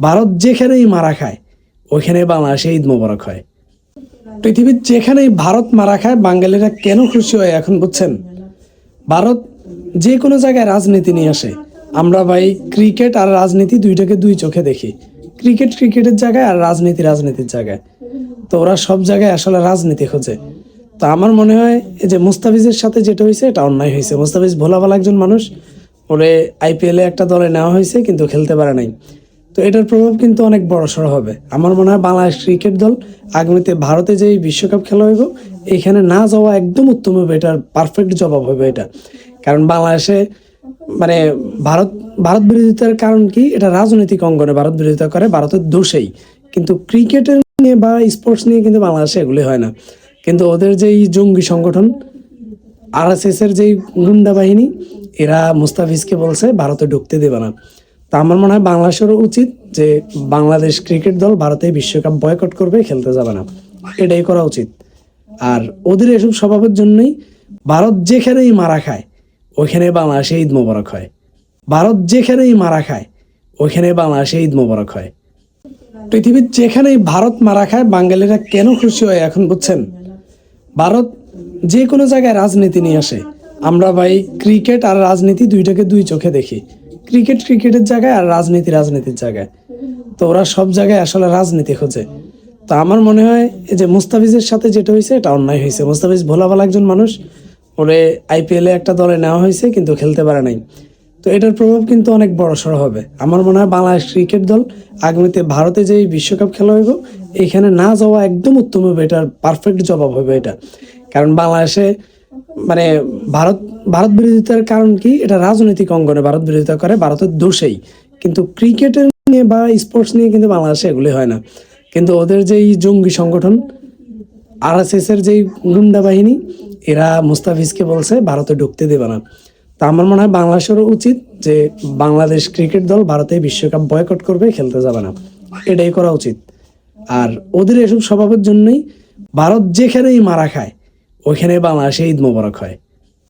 ভারত যেখানেই মারা খায় ওইখানে বাংলাদেশে ঈদ মোবারক হয়। পৃথিবীর যেখানেই ভারত মারা খায় বাঙালিরা কেন খুশি হয় এখন বুঝছেন? ভারত যে কোনো জায়গায় রাজনীতি নিয়ে আসে। আমরা ভাই ক্রিকেট আর রাজনীতি দুইটাকে দুই চোখে দেখি। ক্রিকেট ক্রিকেটের জায়গায় আর রাজনীতি রাজনীতির জায়গায়। তো ওরা সব জায়গায় আসলে রাজনীতি খোঁজে। তো আমার মনে হয় এই যে মুস্তাফিজের সাথে যেটা হয়েছে এটা অন্যায় হয়েছে। মুস্তাফিজ ভোলাভালা একজন মানুষ, ওরে আইপিএলে একটা দলে নেওয়া হয়েছে কিন্তু খেলতে পারে নাই। তো এটার প্রভাব কিন্তু অনেক বড়সড় হবে। আমার মনে হয় বাংলাদেশ ক্রিকেট দল আগামীতে ভারতে যে বিশ্বকাপ খেলা হইব এখানে না যাওয়া একদম উত্তম হবে। এটার পারফেক্ট জবাব হবে এটা। কারণ বাংলাদেশে মানে ভারত ভারত বিরোধিতার কারণ কি? এটা রাজনৈতিক অঙ্গনে ভারত বিরোধিতা করে, ভারতের দোষেই। কিন্তু ক্রিকেটের নিয়ে বা স্পোর্টস নিয়ে কিন্তু বাংলাদেশে এগুলি হয় না। কিন্তু ওদের যেই জঙ্গি সংগঠন আরএসএস এর যেই গুন্ডা বাহিনী, এরা মুস্তাফিজকে বলছে ভারতে ঢুকতে দেবে না। তা আমার মনে হয় বাংলাদেশেরও উচিত যে বাংলাদেশ ক্রিকেট দল ভারতে বিশ্বকাপ বয়কট করবে, খেলতে যাবে না, এটাই করা উচিত। আর ওদের এসব স্বভাবের জন্যই ভারত যেখানেই মারা খায় ওইখানে বাংলাদেশে ঈদ মোবারক হয়। ভারত যেখানেই মারা খায় ওইখানে বাংলাদেশে ঈদ মোবারক হয়। পৃথিবীর যেখানেই ভারত মারা খায় বাঙালিরা কেন খুশি হয় এখন বুঝছেন? ভারত যে কোনো জায়গায় রাজনীতি নিয়ে আসে। আমরা ভাই ক্রিকেট আর রাজনীতি দুইটাকে দুই চোখে দেখি। ক্রিকেট ক্রিকেটের জায়গায় আর রাজনীতি রাজনীতির জায়গায়। তো ওরা সব জায়গায় আসলে রাজনীতি খোঁজে। তো আমার মনে হয় এই যে মুস্তাফিজের সাথে যেটা হয়েছে এটা অন্যায় হয়েছে। মুস্তাফিজ ভোলাভালা একজন মানুষ, ওরে আইপিএলে একটা দলে নেওয়া হয়েছে কিন্তু খেলতে পারে নাই। তো এটার প্রভাব কিন্তু অনেক বড়সড় হবে। আমার মনে হয় বাংলাদেশ ক্রিকেট দল আগামীতে ভারতে যে বিশ্বকাপ খেলা হইব এখানে না যাওয়া একদম উত্তম হবে। এটার পারফেক্ট জবাব হবে এটা। কারণ বাংলাদেশে ভারত ভারত বিরোধিতার কারণ কি? এটা রাজনৈতিক অঙ্গনে ভারত বিরোধিতা করে, ভারতের দোষেই। কিন্তু ক্রিকেটের নিয়ে বা স্পোর্টস নিয়ে কিন্তু বাংলাদেশে এগুলি হয় না। কিন্তু ওদের যেই জঙ্গি সংগঠন আরএসএস এর যেই গুন্ডা বাহিনী, এরা মুস্তাফিজকে বলছে ভারতে ঢুকতে দেবে না। তা আমার মনে হয় বাংলাদেশেরও উচিত যে বাংলাদেশ ক্রিকেট দল ভারতে বিশ্বকাপ বয়কট করবে, খেলতে যাবে না, এটাই করা উচিত। আর ওদের এসব স্বভাবের জন্যই ভারত যেখানেই মারা খায় ওইখানে বাংলাদেশে ঈদ মোবারক হয়।